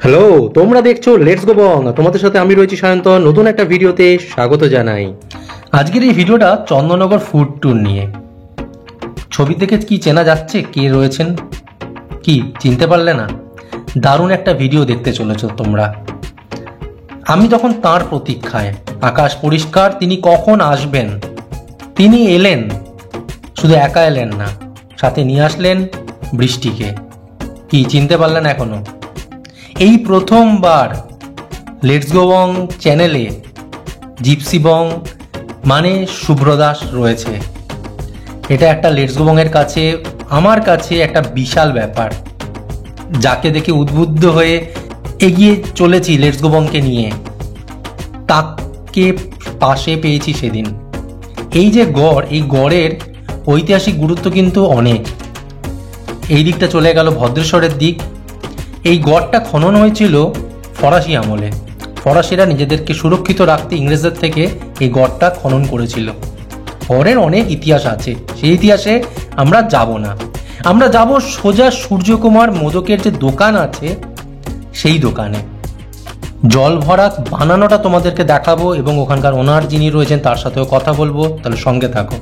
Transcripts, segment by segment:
Hello, তোমরা দেখছো let's go বং। তোমাদের সাথে আমি রয়েছি সায়ন্তন। নতুন একটা ভিডিওতে স্বাগত জানাই। আজকের এই ভিডিওটা চন্দননগর ফুড ট্যুর নিয়ে। ছবি দেখে কি চেনা যাচ্ছে কে রয়েছেন? কি চিনতে পারলে না? দারুণ একটা ভিডিও দেখতে চলেছো তোমরা। আমি তখন তাঁর প্রতীক্ষায়, আকাশ পরিষ্কার, তিনি কখন আসবেন। তিনি এলেন, শুধু একা এলেন না, সাথে নিয়ে আসলেন বৃষ্টিকে। কি চিনতে পারলেন এখনো? এই প্রথমবার লেটস গো বং চ্যানেলে জিপসি বং মানে শুভ্র দাস রয়েছে। এটা একটা লেটস গো বং এর কাছে, আমার কাছে একটা বিশাল ব্যাপার, যাকে দেখে উদ্বুদ্ধ হয়ে এগিয়ে চলেছি লেটস গো বংকে নিয়ে। তাকে পাশে পেয়েছি সেদিন। এই যে গড়, এই গড়ের ঐতিহাসিক গুরুত্ব কিন্তু অনেক। এই দিকটা চলে গেল ভদ্রেশ্বরের দিক। এই গড়টা খনন হয়েছিল ফরাসি আমলে। ফরাসিরা নিজেদেরকে সুরক্ষিত রাখতে ইংরেজদের থেকে এই গড়টা খনন করেছিল। গড়ের অনেক ইতিহাস আছে, সেই ইতিহাসে আমরা যাব না। আমরা যাব সোজা সূর্যকুমার মোদকের যে দোকান আছে সেই দোকানে। জল ভরা বানানোটা তোমাদেরকে দেখাবো এবং ওখানকার ওনার যিনি রয়েছেন তার সাথেও কথা বলবো। তাহলে সঙ্গে থাকো,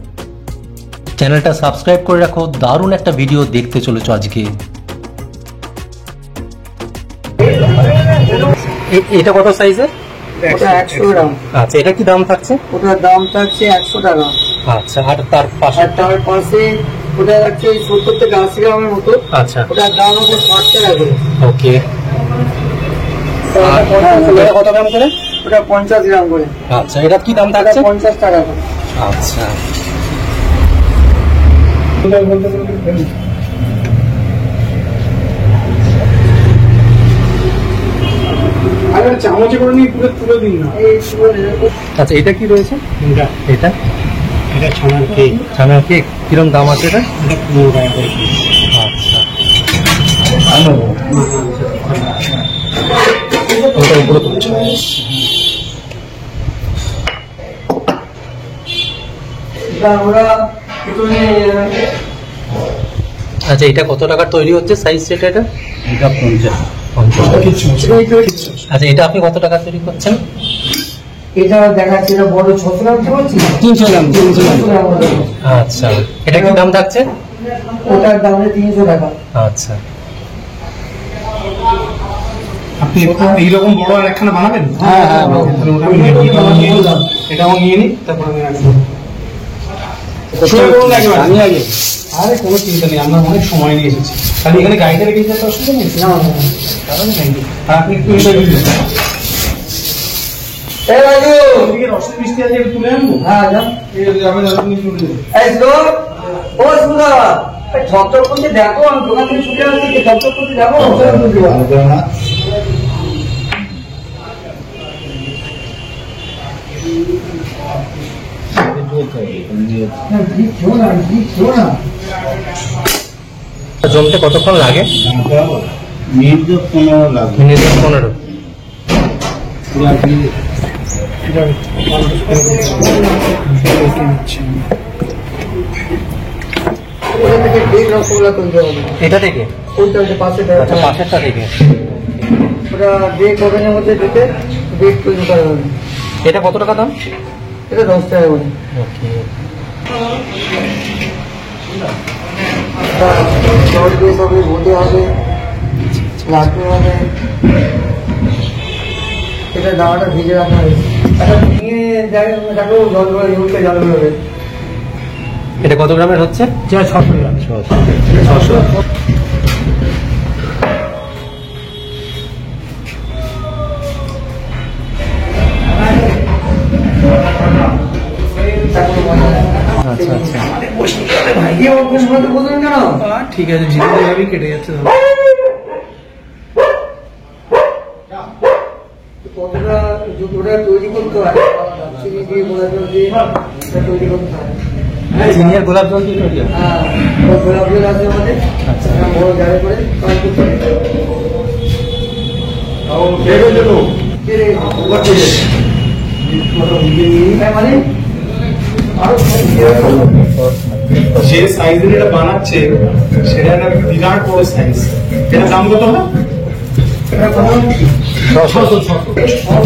চ্যানেলটা সাবস্ক্রাইব করে রাখো। দারুণ একটা ভিডিও দেখতে চলেছো আজকে। এটা কত সাইজের? ওটা 100 গ্রাম। আচ্ছা, এটা কি দাম থাকছে? ওটার দাম থাকছে 100 টাকা। আচ্ছা, আর তার পাশে ওটা হচ্ছে 70 থেকে 80 গ্রামের মতো। আচ্ছা, ওটার দাম হচ্ছে 60 টাকা করে। ওকে। কত গ্রাম করে? ওটা 50 গ্রাম করে। আচ্ছা, এটা কি দাম থাকছে? 50 টাকা করে। আচ্ছা, চামচে করে নিয়ে পুরো তুলে দিন না। আচ্ছা, এটা কি রয়েছে? এটা এটা ছানার কেক। ছানার কেক কিরকম দাম আছে এটা? 15 টাকা করে। আচ্ছা, ওটা উপরে তুলছে। আচ্ছা, এটা কত টাকার তৈরি হচ্ছে? সাইজ সেটা এটা? এটা 50। আচ্ছা, এটা আপনি কত টাকা তৈরি করছেন? এটা দেখাচ্ছে, এটা বড় 600 গ্রাম বলছি। 300 গ্রাম। আচ্ছা, এটা কি দাম থাকছে? ওটার দাম 300 টাকা। আচ্ছা, আপনি এইরকম বড় আর একখানা বানাবেন? হ্যাঁ হ্যাঁ, এটা আমি নিয়ে নিই, তারপর আমি রাখবো। আমি আগে। আরে কোনো চিন্তা নেই, আমরা অনেক সময় নিয়ে এসেছি। খালি এখানে গাড়িটা রেখে যেতে অসুবিধা নেই। তাহলে থ্যাংক ইউ। আর আপনি একটু ইন্টারভিউ দিন। এই রাজু, এদিকে রসের মিষ্টি আছে, একটু তুলে আনবো। হ্যাঁ যা। এই যে আমি আপনি তুলে দেবেন। এই তো ও সুদা, ঠকঠক করতে দেখো, আমি দোকান থেকে ছুটে আসছি, ঠকঠক করতে যাবো। জমতে কতক্ষণ লাগে? মিনিট 15 লাগবে। মিনিট 15। এটা থেকে? আচ্ছা, পাশেরটা থেকে। ওটা বেক ওভেনের মধ্যে দিতে বেক তৈরি করা হবে। এটা কত টাকা দাম? এটা 10 টাকা করে। ওকে। জল দিয়ে সবে ভোটে হবে, লাটু হবে। এটা দাওয়াটা ভিজে রাখা হয়েছে। এটা নিয়ে দেখো জল করে ইউজে জল বেরোবে। এটা কত গ্রামের হচ্ছে? 600 গ্রাম। 600। আচ্ছা আচ্ছা, ঠিক আছে, জিতে যাবি, কেটে যাচ্ছে। তৈরি করতে হয়, চিনি দিয়ে গোলাপ জল দিয়ে তৈরি করতে হয়। সিনিয়র গোলাপ জল দিয়ে তৈরি হয়? হ্যাঁ, গোলাপ জল আছে আমাদের। আচ্ছা, বড় জারে করে তৈরি করতে হয়। মানে যে সাইজের এটা বানাচ্ছে সেটা একটা বিরাট বড় সাইজ। এটা দাম কত হবে? এটা 600 সব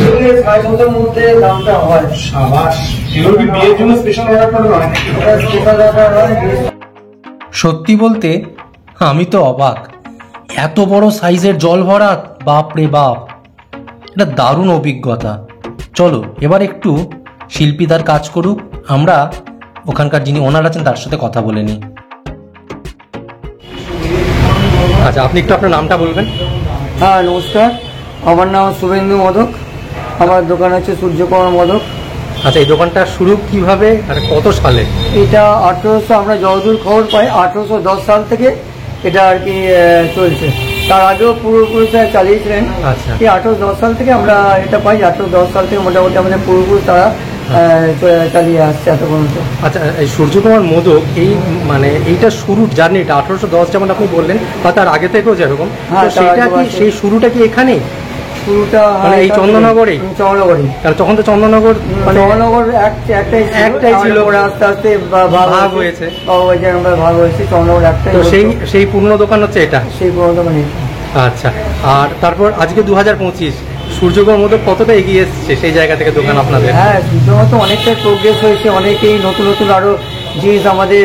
মিলিয়ে 650 মধ্যে দামটা হয়। সাবাস। এগুলো কি বিয়ের জন্য স্পেশাল অর্ডার করা হয়? এটা স্পেশাল অর্ডার হয়। সত্যি বলতে আমি তো অবাক, এত বড় সাইজের জল ভরা, বাপ রে বাপ, এটা দারুণ অভিজ্ঞতা। চলো এবার একটু শিল্পী তার কাজ করুক, আমরা ওখানকার যিনি ওনার আছেন তার সাথে কথা বলে নিই। আচ্ছা, আপনি একটু আপনার নামটা বলবেন। হ্যাঁ নমস্কার, আমার নাম শুভেন্দু মোদক, আমার দোকান হচ্ছে সূর্যকুমার মোদক। আচ্ছা, এই দোকানটা শুরু কিভাবে আর কত সালে? এটা 1800, আমরা যতদূর খবর পাই 1810 সাল থেকে এটা আর কি চলছে। তার আগেও পূর্বপুরুষরা চালিয়েছিলেন। আচ্ছা। এই 1810 সাল থেকে আমরা এটা পাই, 1810 সাল থেকে মোটামুটি আমাদের পূর্বপুরুষ তারা চালিয়ে আসছে এত পর্যন্ত। আচ্ছা, এই সূর্যকুমার মোদক এই মানে এইটা শুরুর জার্নিটা 1810 যেমন আপনি বললেন, বা তার আগে থেকেও যেরকম, হ্যাঁ, তো সেটা কি সেই শুরুটা কি এখানেই? শুরুটা মানে এই চন্দননগরেই? চন্দননগরেই। তাহলে তখন তো চন্দননগর মানে চন্দননগর একটাই ছিল, পরে আস্তে আস্তে ভাগ হয়েছে। আমরা ভাগ হয়েছে, চন্দননগর একটাই। তো সেই পুরনো দোকান হচ্ছে এটা? সেই পুরনো দোকান। আচ্ছা, আর তারপর আজকে 2025 সূর্যকুমার মোদক কতটা এগিয়ে এসছে সেই জায়গা থেকে দোকান আপনাদের? হ্যাঁ, সূর্যকুমার তো অনেকটাই প্রোগ্রেস হয়েছে, অনেকেই নতুন নতুন আরো জিনিস আমাদের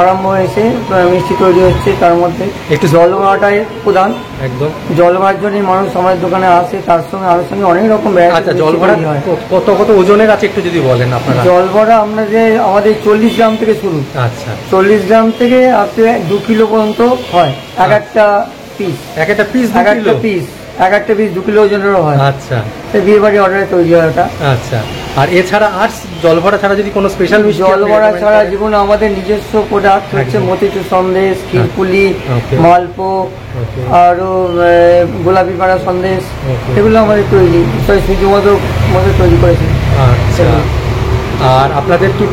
আরম্ভ হয়েছে, মিষ্টি তৈরি হচ্ছে। তার মধ্যে একটু জল ভরাটাই প্রধান। একদম জল ভরার জন্যই মানুষ আমাদের দোকানে আসে, তার সঙ্গে আরো সঙ্গে অনেক রকম আচ্ছা, জল ভরা কত কত ওজনের আছে একটু যদি বলেন আপনারা? জল ভরা আমাদের 40 গ্রাম থেকে শুরু। আচ্ছা, 40 গ্রাম থেকে আপনি 2 কিলো পর্যন্ত হয় এক একটা পিস। এক একটা পিস এক একটা পিস 2 কিলো ওজনেরও হয়। আচ্ছা, বিয়ে বাড়ি অর্ডারে তৈরি হয় ওটা। আচ্ছা, আর এছাড়া আর জল ভরা ছাড়া যদি কোনো স্পেশাল মিষ্টি? জল ভরা ছাড়া জীবনে আমাদের নিজস্ব প্রোডাক্ট হচ্ছে মতিচুর সন্দেশ, ক্ষীরপুলি, মালপো, আরো গোলাপি পাড়া সন্দেশ, এগুলো আমাদের তৈরি সূর্যমোদক মধ্যে তৈরি করেছে। আচ্ছা, আর আপনাদের কি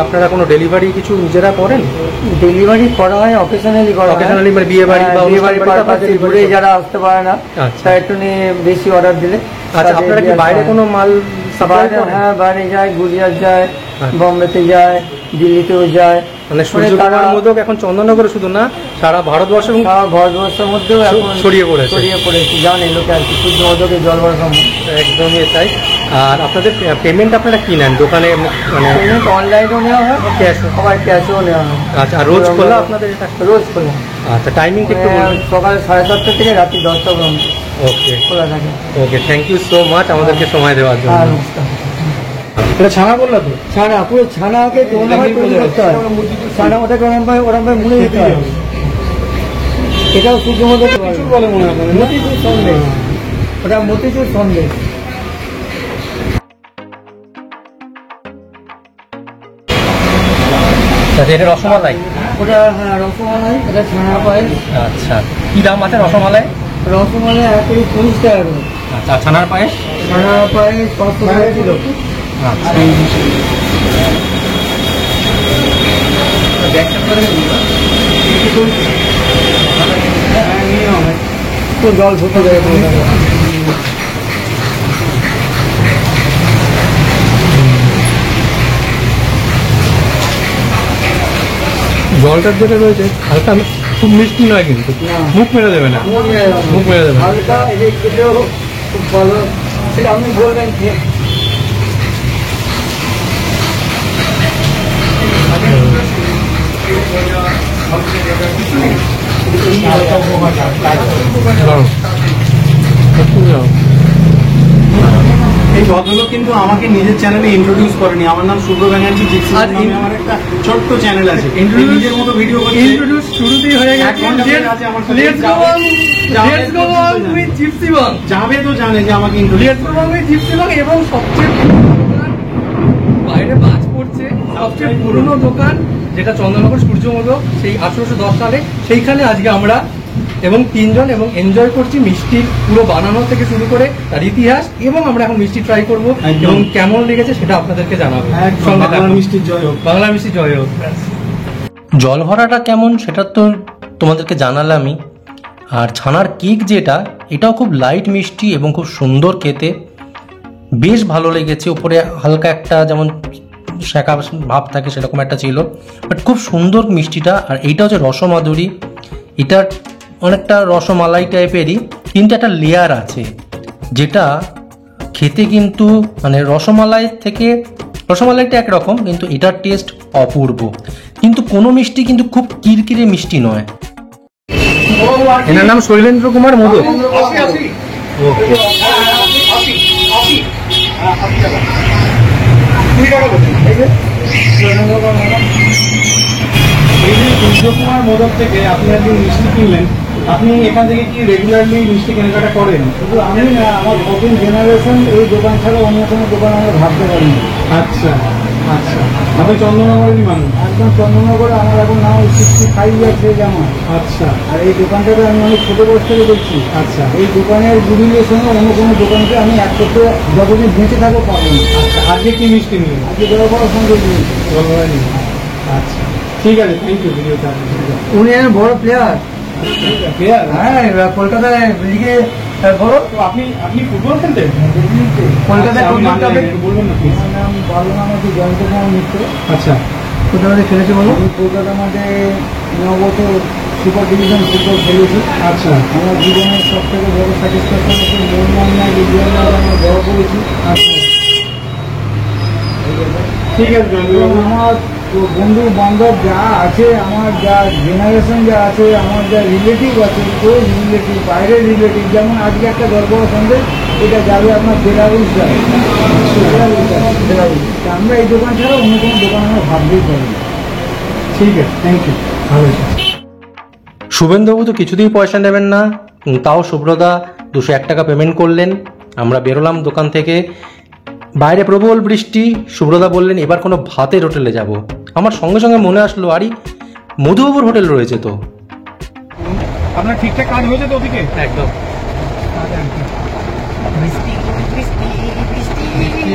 আপনারা কোনো ডেলিভারি কিছু নিজেরা করেন? ডেলিভারি করা হয়, অকেশনালি করা হয়। অকেশনালি মানে বিয়ে বাড়ি বা বিয়ে বাড়ি পারপাসে ঘুরে যারা আসতে পারে না, তারা একটু বেশি অর্ডার দিলে। আচ্ছা, আপনারা কি বাইরে কোনো মাল সাপ্লাই করেন? হ্যাঁ, বাইরে যায়, গুজরাট যায়, বোম্বেতে যায়, দিল্লিতেও যায়। মানে সূর্যকুমার মোদক এখন চন্দননগরে শুধু না, সারা ভারতবর্ষ এবং সারা ভারতবর্ষের মধ্যেও এখন ছড়িয়ে পড়েছে। জানে লোকে আর কি সূর্য মোদকের জল ভরা সম্ভব। একদমই তাই। আর আপনাদের পেমেন্ট আপনারা কি নেন দোকানে? মানে পেমেন্ট অনলাইনেও নেওয়া হয়, আবার ক্যাশেও নেওয়া হয়। আচ্ছা, আর রোজ খোলা আপনাদের এটা? রোজ খোলা। আচ্ছা, টাইমিং একটু বলুন। সকাল 7:30 থেকে রাত্রি 10টা পর্যন্ত ওকে, খোলা থাকে। ওকে, থ্যাংক ইউ সো মাচ আমাদেরকে সময় দেওয়ার জন্য। এটা ছানা বললা তো? ছানা, পুরো ছানাকে ওরমভাবে তৈরি করতে হয়। ছানা ওটাকে ওরমভাবে মুড়ে দিতে হয়। এটাও সূর্যমোদক বলে মনে হয় মতিচুর সন্দেশ, ওটা মতিচুর সন্দেশ। আচ্ছা, এটা রসমালাই? ওটা হ্যাঁ রসমালাই, এটা ছানা পায়েস। আচ্ছা, কি দাম আছে রসমালাই? রসমালাই 1 কেজি 40 টাকা করে। আচ্ছা, ছানার পায়েস? ছানা পায়েস 500 টাকা কিলো। আচ্ছা, তো জল ঢুকে যায়। জলটার যেটা রয়েছে হালকা খুব মিষ্টি নয়, কিন্তু মুখ মেরে দেবে না, মুখ মেরে দেবে না। হালকা এই খেতেও খুব ভালো, সেটা আপনি বলবেন যে এই ভদ্রলোক কিন্তু আমাকে নিজের চ্যানেলে ইন্ট্রোডিউস করেনি। আমার নাম শুভ্র ব্যানার্জি, আমার একটা ছোট্ট চ্যানেল আছে, নিজের মতো ভিডিও করছে। ইন্ট্রোডিউস শুরুতেই হয়ে গেছে। Let's go on with Gypsy Bong. যাবে তো জানে যে আমাকে let's go on with Gypsy Bong, এবং সবচেয়ে বাইরে বাজ পড়ছে সবচেয়ে পুরনো দোকান যেটা চন্দননগর সূর্যমোদক, সেই 1810 সালে। সেইখানে আজকে আমরা এবং 3 জন এবং এনজয় করছি মিষ্টির পুরো বানানো থেকে শুরু করে তার ইতিহাস, এবং আমরা এখন মিষ্টি ট্রাই করবো এবং কেমন লেগেছে সেটা আপনাদেরকে জানাবো। বাংলা মিষ্টির জয় হোক। বাংলা মিষ্টি জয় হোক। জল ভরাটা কেমন সেটা তো তোমাদেরকে জানালামই। আর ছানার কেক যেটা, এটাও খুব লাইট মিষ্টি এবং খুব সুন্দর খেতে, বেশ ভালো লেগেছে। উপরে হালকা একটা যেমন শাঁকা ভাব থাকে সেরকম একটা ছিল, বাট খুব সুন্দর মিষ্টিটা। আর এইটা হচ্ছে রসমাধুরী, এটা অনেকটা রসমালাই টাইপেরই, কিন্তু একটা লেয়ার আছে যেটা খেতে কিন্তু মানে রসমালাইটা একরকম, কিন্তু এটার টেস্ট অপূর্ব। কিন্তু কোনো মিষ্টি কিন্তু খুব কিরকিরে মিষ্টি নয়। এনার নাম শৈলেন্দ্র কুমার মোদক। সূর্যকুমার মোদক থেকে আপনি একদিন মিষ্টি কিনলেন, আপনি এখান থেকে কি রেগুলারলি মিষ্টি কেনাকাটা করেন? শুধু আমি না, আমার নতুন জেনারেশন এই দোকান ছাড়া অন্য কোনো দোকান আমরা ভাবতে পারি না। আচ্ছা আচ্ছা, আপনি চন্দননগরেরই মানুষ? একদম চন্দননগরে। আমার এখন নাম 65 ইয়ার্স এজ আমার। আচ্ছা। আর এই দোকানটাকে আমি অনেক ছোটো বয়স থেকে দেখছি। আচ্ছা। এই দোকানের গুরুলের সঙ্গে অন্য কোনো দোকানকে আমি এক করতে যতদিন বেঁচে থাকবো পারবো না। আচ্ছা, আজকে কি মিষ্টি নিয়ে? আজকে জলপাইয়ের সঙ্গে নিয়েছি। আচ্ছা, ঠিক আছে, থ্যাংক ইউ। ভিডিওটা উনি একজন বড় প্লেয়ার। প্লেয়ার? হ্যাঁ, কলকাতায় লিগে বড়। আপনি ফুটবল খেলতেন? কলকাতায় বলবেন না প্লিজ। আমার নাম ভালো নাম হচ্ছে জয়ন্ত কুমার মিত্র। আচ্ছা, কোথায় মাঠে খেলেছি বলো? আমি কলকাতার মাঠে 9 বছর সুপার ডিভিশন ফুটবল খেলেছি। আচ্ছা। আমার জীবনের সব থেকে বড় স্যাটিসফ্যাকশন হচ্ছে মোহনবাগান বিজয়নগর আমরা বড় করেছি। আচ্ছা, ঠিক আছে। আমার বন্ধু বান্ধব যা আছে, আমার যা জেনারেশন যা আছে, আমার যা রিলেটিভ আছে, ওই রিলেটিভ বাইরের রিলেটিভ, যেমন আজকে একটা জলপাইয়ের সন্দেশ এটা যাবে আপনার বেলারুস যাবে। বেলারুস। আমরা এই দোকান ছাড়া অন্য কোনো দোকান আমরা ভাবতেই পারি না। ঠিক আছে, থ্যাংক ইউ। ভালো। শুভেন্দুবাবু তো কিছুতেই পয়সা নেবেন না, তাও শুভ্রদা 201 টাকা পেমেন্ট করলেন। আমরা বেরোলাম দোকান থেকে, বাইরে প্রবল বৃষ্টি। শুভ্রদা বললেন এবার কোনো ভাতের হোটেলে যাব। আমার সঙ্গে সঙ্গে মনে আসলো আরে মধুবাবুর হোটেল রয়েছে তো। আপনার ঠিকঠাক কাজ হয়েছে তো ওদিকে? একদম।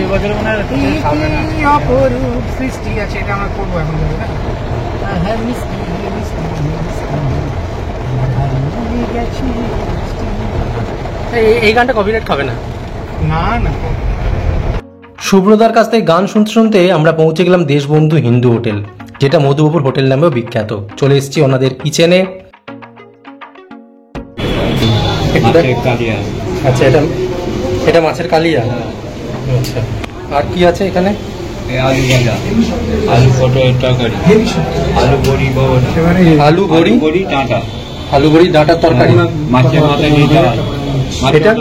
এবছরে মনে হয় অপরূপ সৃষ্টি আছে, এটা আমরা করবো এখন। এই গানটা কপিরাইট খাবে না? না না। শুভ্রদার কাছ থেকে গান শুনতে শুনতে আমরা পৌঁছে গেলাম দেশবন্ধু হিন্দু হোটেল, যেটা মধুবাবুর হোটেল নামেও বিখ্যাত। চলে এসেছি ওনাদের কিচেনে। আচ্ছা, এটা মাছের কালিয়া। আচ্ছা, আর কি আছে এখানে? আলু ভাজা, আলু পটলের তরকারি, আলু বড়ি, আলু বড়ি, ডাঁটা, আলু বড়ি ডাঁটার তরকারি, মাছের মাথা দিয়ে ডাল, এটা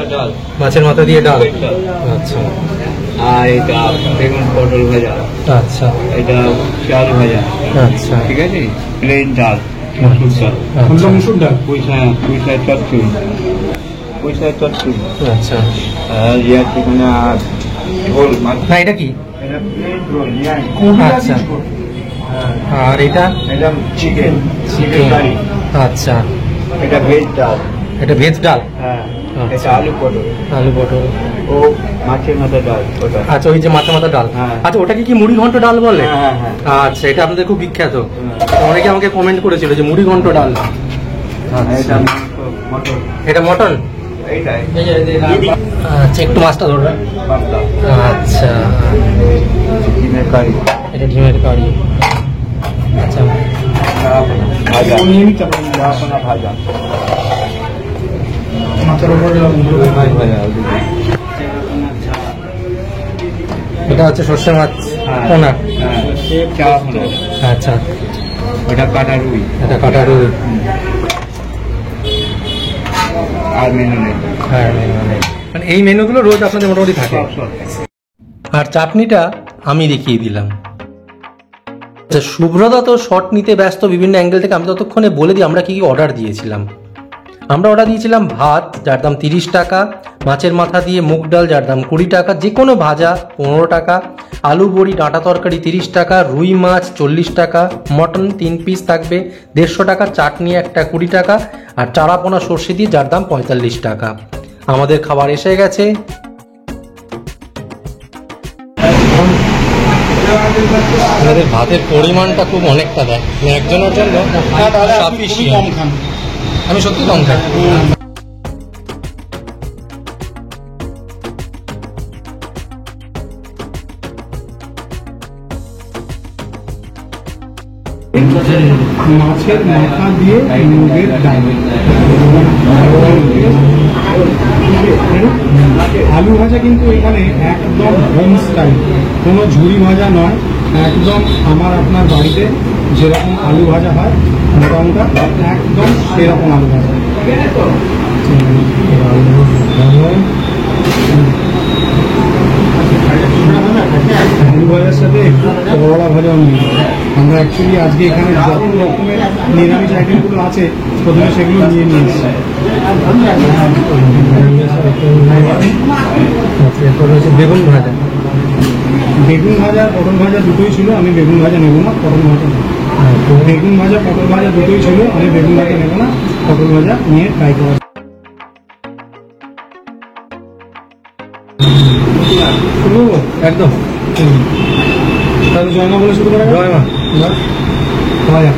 মাছের মাথা দিয়ে ডাল। আচ্ছা, আর এটা বেগুন পটল ভাজা। আচ্ছা, এটা চাল ভাজা। আচ্ছা, ঠিক আছে, প্লেন ডাল, মুসুর ডাল, মুসুর ডাল, পুঁইশাক চচ্চড়ি, আচ্ছা। আর এখানে আর ঝোল মাছ। না, এটা কি? এটা প্লেন ঝোল, আচ্ছা। আর এটা? এটা চিকেন কারি। আচ্ছা, এটা ভেজ ডাল। এটা ভেজ ডাল। হ্যাঁ, আচ্ছা। এটা আলু পটল, আলু পটল। ও মাছের মাথা ডাল ওটা। আচ্ছা, ওই যে মাথা ডাল। হ্যাঁ। আচ্ছা, ওটাকে কি মুড়ি ঘন্ট ডাল বলে? হ্যাঁ হ্যাঁ। আচ্ছা, এটা আপনাদের খুব বিখ্যাত। অনেকে আমাকে কমেন্ট করেছিল যে মুড়ি ঘন্ট ডাল। এটা মটন। এটা মটন। এইটাই আচ্ছা, একটু মাছটা ধরবেন। পাতলা। আচ্ছা, চিকেনের কারি। এটা ডিমের কারি। আচ্ছা, ভাজা, চারাপোনা ভাজা, মাছের উপরে ভাজা। এটা হচ্ছে সর্ষে মাছ পোনা। চারাপোনা। আচ্ছা, ওটা কাটা রুই। এটা কাটা রুই। আর মেনু নেই। হ্যাঁ, মানে এই মেনুগুলো রোজ আপনাদের মোটামুটি থাকে। আর চাটনিটা আমি দেখিয়ে দিলাম। আচ্ছা, শুভ্রদা তো শট নিতে ব্যস্ত বিভিন্ন অ্যাঙ্গেল থেকে। আমি ততক্ষণে বলে দিই আমরা কি কি অর্ডার দিয়েছিলাম। আমরা অর্ডার দিয়েছিলাম ভাত, যার দাম 30 টাকা, মাছের মাথা দিয়ে মুগ ডাল, যার দাম 20 টাকা, যে কোনো ভাজা 15 টাকা, আলু বড়ি ডাঁটা তরকারি 30 টাকা, রুই মাছ 40 টাকা, মটন 3 পিস থাকবে 150 টাকা, চাটনি একটা 20 টাকা, আর চারাপোনা সর্ষে দিয়ে, যার দাম 45 টাকা। আমাদের খাবার এসে গেছে। আমাদের ভাতের পরিমাণটা খুব অনেকটা দেয়, একজনের জন্য কম খান। আমি সত্যি কম খাই। মাছের মাথা দিয়ে মুগের ডাল। ভাজা কিন্তু এখানে একদম হোম স্টাইল, কোনো ঝুরি ভাজা নয়, একদম আমার আপনার বাড়িতে যেরকম আলু ভাজা হয় মোটামুটা একদম সেরকম আলু ভাজা। আলু ভাজার সাথে একটু করলা ভাজাও নিয়ে আমরা অ্যাকচুয়ালি আজকে এখানে যত রকমের নিরামিষ আইটেমগুলো আছে প্রথমে সেগুলো নিয়ে নিয়েছি। এরপর হচ্ছে বেগুন ভাজা। বেগুন ভাজা পটল ভাজা দুটোই ছিল, আমি বেগুন ভাজা নেবো না, পটল ভাজা নেবো। বেগুন ভাজা পটল ভাজা দুটোই ছিল, আমি বেগুন ভাজা নেবো না, পটল ভাজা নিয়ে ট্রাই করা। একদম তাহলে জয় মা বলে শুরু করা যাক। জয় মা। খাওয়া যাক।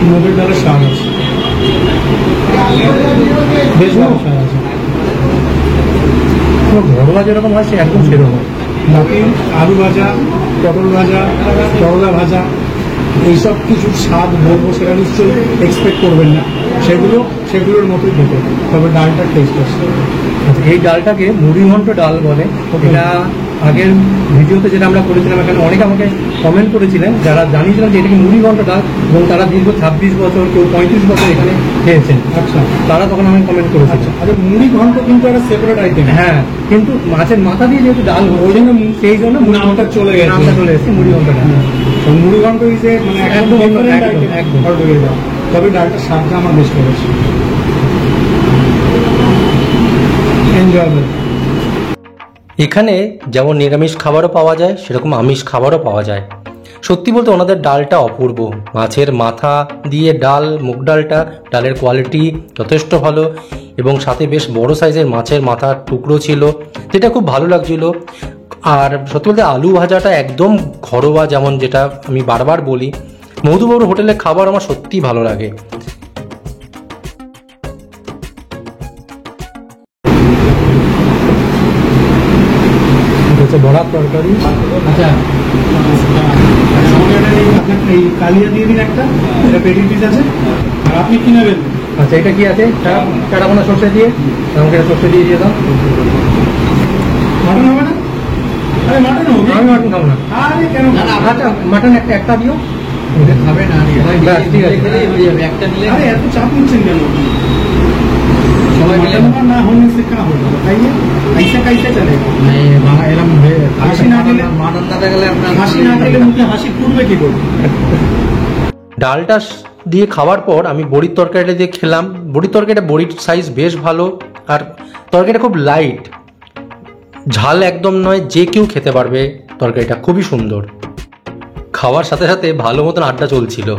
মুগের ডালের স্বাদ আছে, বেশ ভালো স্বাদ আছে। ঘরোয়া যেরকম হয় সে একদম সেরকম। বাকি আলু ভাজা, পটল ভাজা, করলা ভাজা এইসব কিছু স্বাদ বলবো সেটা নিশ্চয়ই এক্সপেক্ট করবেন না, সেগুলোর মতোই খেতে, তবে ডালটার টেস্ট আছে। আচ্ছা, এই ডালটাকে মুড়িঘণ্ট ডাল বলে। এটা আগের ভিডিওতে যেটা আমরা করেছিলাম, এখানে অনেকে আমাকে কমেন্ট করেছিলেন যারা জানিয়েছিলেন যে এটাকে মুড়িঘণ্ট ডাল, এবং তারা দীর্ঘ 26 বছর কেউ 35 বছর এখানে খেয়েছেন। আচ্ছা, তারা তখন আমি কমেন্ট করেছি। আরে মুড়ি ঘন্ট কিন্তু একটা সেপারেট আইটেম। হ্যাঁ, কিন্তু মাছের মাথা দিয়ে যেহেতু ডাল ওই জন্য সেই জন্য নামটা চলে গেছে, নামটা চলে এসেছে মুড়িঘণ্ট ডাল। মুড়ি ঘন্ট হিসেবে মানে একদম একদম তবে ডালটার স্বাদটা আমার বেশ করেছে, এনজয়েবল। এখানে যেমন নিরামিষ খাবারও পাওয়া যায়, সেরকম আমিষ খাবারও পাওয়া যায়। সত্যি বলতে ওনাদের ডালটা অপূর্ব। মাছের মাথা দিয়ে ডাল, মুগ ডালটা, ডালের কোয়ালিটি যথেষ্ট ভালো, এবং সাথে বেশ বড় সাইজের মাছের মাথার টুকরো ছিল, যেটা খুব ভালো লাগছিল। আর সত্যি বলতে আলু ভাজাটা একদম ঘরোয়া, যেমন যেটা আমি বারবার বলি, মধুবাবুর হোটেলের খাবার আমার সত্যিই ভালো লাগে। বড়ার তরকারি। আচ্ছা, আপনার এই কালিয়া দিয়ে দিন একটা, এটা পেটি পিস আছে। আর আপনি কি নেবেন? আচ্ছা, এটা কি আছে? চারাপোনা সর্ষে দিয়ে, আমাকে সর্ষে দিয়ে দিয়ে দাও। মাটন হবে না? আরে মাটন হবে। আমি মাটন খাবো না। আরে কেন? আচ্ছা, মাটন একটা দিও। খাবে না, ব্যাস, ঠিক আছে। একটা নিলে अरे এত চাপ নিচ্ছেন কেন? সবাই মিলে मटन ना होने से क्या होगा बताइए, ऐसा कैसे चलेगा? হাসি না দিলে, মাটন দাতে গেলে আপনার হাসি না দিলে মুখে হাসি ফুটবে কি করে? ডালটা দিয়ে খাওয়ার পর আমি বড়ির তরকারিটা দিয়ে খেলাম। বড়ির তরকারিটা, বড়ির সাইজ বেশ ভালো, আর তরকারিটা খুব লাইট, ঝাল একদম নয়, যে কেউ খেতে পারবে। তরকারিটা খুবই সুন্দর। খাওয়ার সাথে সাথে ভালো মতন আড্ডা চলছিল।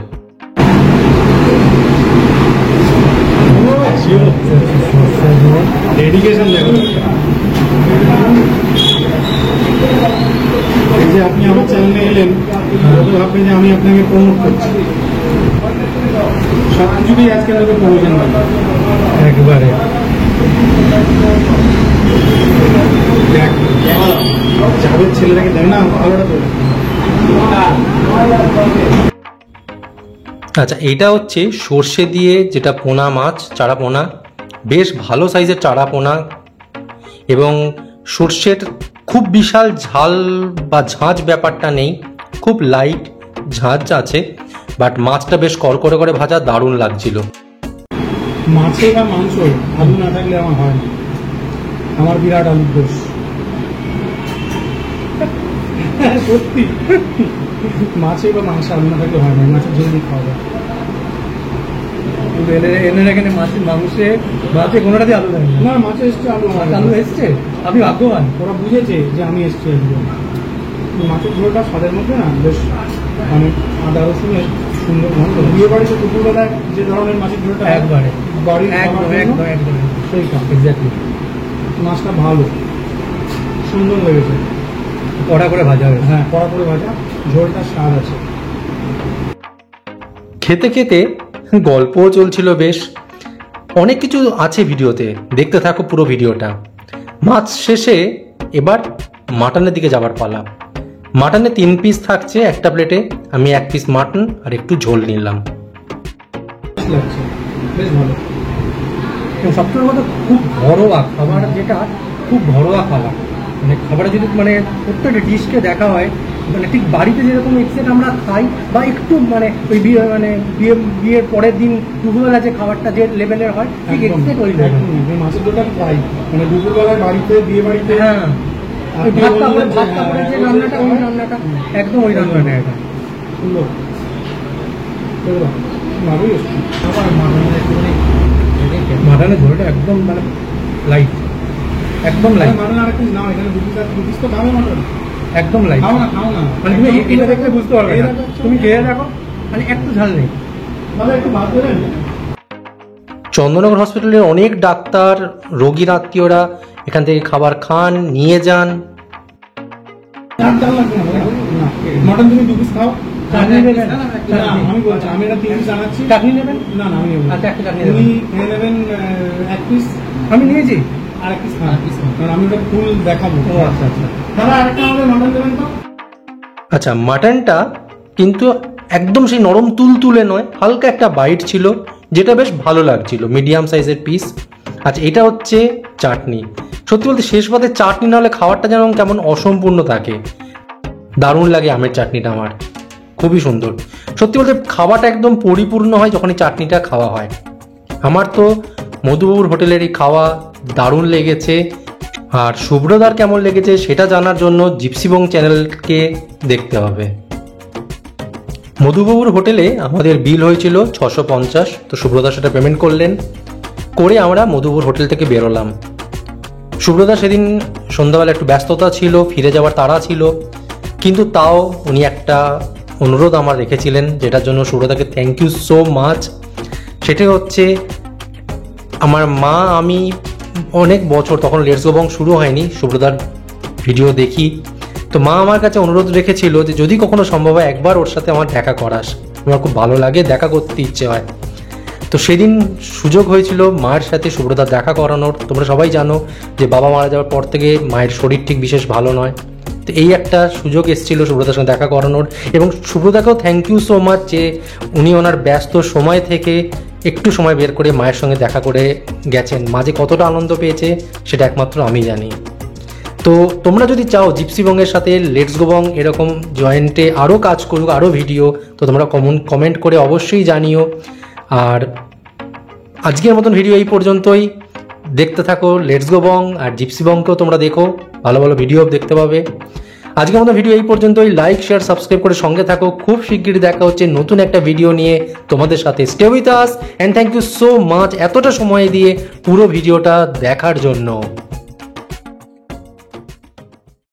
ডেডিকেশন দেখো, এই যে আপনি আমার চ্যানেলে এলেন, ভাববেন যে আমি আপনাকে প্রমোট করছি, সব কিছুতেই আজকে আমাকে প্রমোশন লাগে একবারে। যাদের ছেলেটাকে দেয় না ভালোটা তো। আচ্ছা, এটা হচ্ছে সর্ষে দিয়ে যেটা পোনা মাছ, চারা পোনা, বেশ ভালো সাইজের চারা পোনা, এবং সর্ষের খুব বিশাল ঝাল বা ঝাঁঝ ব্যাপারটা নেই, খুব লাইট ঝাঁঝ আছে, বাট মাছটা বেশ করকরে করে ভাজা, দারুণ লাগছিল। মাছে বা মাংস আলু না থাকলে আমার হয় না, আমার বিরাট আলুর দোষ সত্যি। মাছে বা মাংস আলু না থাকলে হয় না, মাছের জলদি খাওয়া যায়। এনে এখানে মাছের মাংসে মাছে কোনোটাতে আলু দেয় না, মাছে এসছে আলু, আলু এসছে, আপনি ভাগ্যবান। ওরা বুঝেছে যে আমি এসছি একদম। মাছের ঝোলটা স্বাদের মধ্যে না বেশ, মানে আদা রসুনের সুন্দর গন্ধ। বিয়ে বাড়িতে দুপুরবেলায় যে ধরনের মাছের ঝোলটা একবারে বাড়ির একদম খাবার জন্য, একদম একদম সেইটা এক্স্যাক্টলি। মাছটা ভালো, সুন্দর লেগেছে। কড়া করে ভাজা হয়েছে। হ্যাঁ, কড়া করে ভাজা, ঝোলটা স্বাদ আছে। খেতে খেতে গল্পও চলছিল বেশ, অনেক কিছু আছে ভিডিওতে, দেখতে থাকো পুরো ভিডিওটা। মাছ শেষে এবার মাটনের দিকে যাবার পালা। মাটনে 3 পিস থাকছে একটা প্লেটে, আমি 1 পিস মাটন আর একটু ঝোল নিলাম। লাগছে, বেশ ভালো। এবং সবচেয়ে বড় কথা খুব ঘরোয়া খাবার, যেটা খুব ঘরোয়া খাবার। মানে খাবারে যদি মানে প্রত্যেকটা ডিশকে দেখা হয় মানে ঠিক বাড়িতে যেরকম এক্সেট আমরা খাই বা একটু মানে ওই বিয়ের পরের দিন দুপুরবেলা যে খাবারটা যে লেভেলের হয় ঠিক এক্সেট ওই লেভেল। মাছের ঝোলটা ফ্রাই, মানে দুপুরবেলায় বাড়িতে বিয়ে বাড়িতে হ্যাঁ, ওই ভাত কাপড়ের যে রান্নাটা ওই রান্নাটা একদম ওই রান্নাটা এটা সুন্দর। ভালোই এসছে। মাটনের ঝোলটা একদম মানে লাইট, একদম লাইট, মাটন আর একটু নাও, এখানে দুপিস তো খাবে মাটন, একদম লাইট। খাও না খাও না, মানে তুমি এটা দেখলে বুঝতে পারবে না, তুমি খেয়ে দেখো মানে একটু ঝাল নেই। তাহলে একটু ভাত দেবেন। চন্দননগর হসপিটালের অনেক ডাক্তার, রোগীর আত্মীয়রা এখান থেকে খাবার খান, নিয়ে যান। মটন তুমি দুপিস খাও। চাটনি নেবেন? না, আমি বলছি আমি এটা 3 পিস আনাচ্ছি। চাটনি নেবেন? না না আমি নেবো না। আচ্ছা, একটা চাটনি উনি নেবেন। খেয়ে নেবেন 1 পিস, আমি নিয়েছি। আর 1 পিস খান, কারণ আমি ওটা ফুল দেখাবো। ও আচ্ছা আচ্ছা। দাদা আরেকটা আমাদের মটন দেবেন তো। আচ্ছা, মাটনটা কিন্তু একদম সেই নরম তুলতুলে নয়, হালকা একটা বাইট ছিল, যেটা বেশ ভালো লাগছিল, মিডিয়াম সাইজের পিস। আচ্ছা, এটা হচ্ছে চাটনি। সত্যি বলতে শেষ পাতে চাটনি না হলে খাবারটা যেন কেমন অসম্পূর্ণ থাকে। দারুণ লাগে আমের চাটনিটা আমার, খুবই সুন্দর। সত্যি বলতে খাবারটা একদম পরিপূর্ণ হয় যখন এই চাটনিটা খাওয়া হয়। আমার তো মধুবাবুর হোটেলের এই খাওয়া দারুণ লেগেছে। আর শুভ্রদার কেমন লেগেছে সেটা জানার জন্য জিপসিবং চ্যানেলকে দেখতে হবে। মধুবাবুর হোটেলে আমাদের বিল হয়েছিল 650, তো শুভ্রদা সেটা পেমেন্ট করলেন, করে আমরা মধুবাবুর হোটেল থেকে বেরোলাম। শুভ্রদা সেদিন সন্ধ্যাবেলা একটু ব্যস্ততা ছিল, ফিরে যাওয়ার তাড়া ছিল, কিন্তু তাও উনি একটা অনুরোধ আমার রেখেছিলেন, যেটার জন্য শুভ্রদাকে থ্যাংক ইউ সো মাচ। সেটা হচ্ছে আমার মা, আমি অনেক বছর, তখন লেটস গো বং শুরু হয়নি, শুভ্রদার ভিডিও দেখি, তো মা আমার কাছে অনুরোধ রেখেছিল যে যদি কখনো সম্ভব হয় একবার ওর সাথে আমার দেখা করাস, আমার খুব ভালো লাগে, দেখা করতে ইচ্ছে হয়। তো সেদিন সুযোগ হয়েছিল মায়ের সাথে শুভ্রদার দেখা করানোর। তোমরা সবাই জানো যে বাবা মারা যাওয়ার পর থেকে মায়ের শরীর ঠিক বিশেষ ভালো নয়, তো এই একটা সুযোগ এসেছিল শুভ্রদার সঙ্গে দেখা করানোর। এবং শুভ্রদাকেও থ্যাংক ইউ সো মাচ যে উনি ওনার ব্যস্ত সময় থেকে একটু সময় বের করে মায়ের সঙ্গে দেখা করে গেছেন। মাঝে কতটা আনন্দ পেয়েছে সেটা একমাত্র আমি জানি। তো তোমরা যদি চাও জিপসিবংয়ের সাথে লেটস গো বং এরকম জয়েন্টে আরও কাজ করুক, আরও ভিডিও, তো তোমরা কমেন্ট করে অবশ্যই জানিও। আর আজকের মতন ভিডিও এই পর্যন্তই। দেখতে থাকো লেটস গো বং, আর জিপসিবংকেও তোমরা দেখো, ভালো ভালো ভিডিও দেখতে পাবে। আজকের মতো ভিডিও এই পর্যন্তই। লাইক, শেয়ার, সাবস্ক্রাইব করে সঙ্গে থাকো। খুব শিগগিরই দেখা হচ্ছে নতুন একটা ভিডিও নিয়ে তোমাদের সাথে। Stay with us and thank you so much এতটা সময় দিয়ে পুরো ভিডিওটা দেখার জন্য।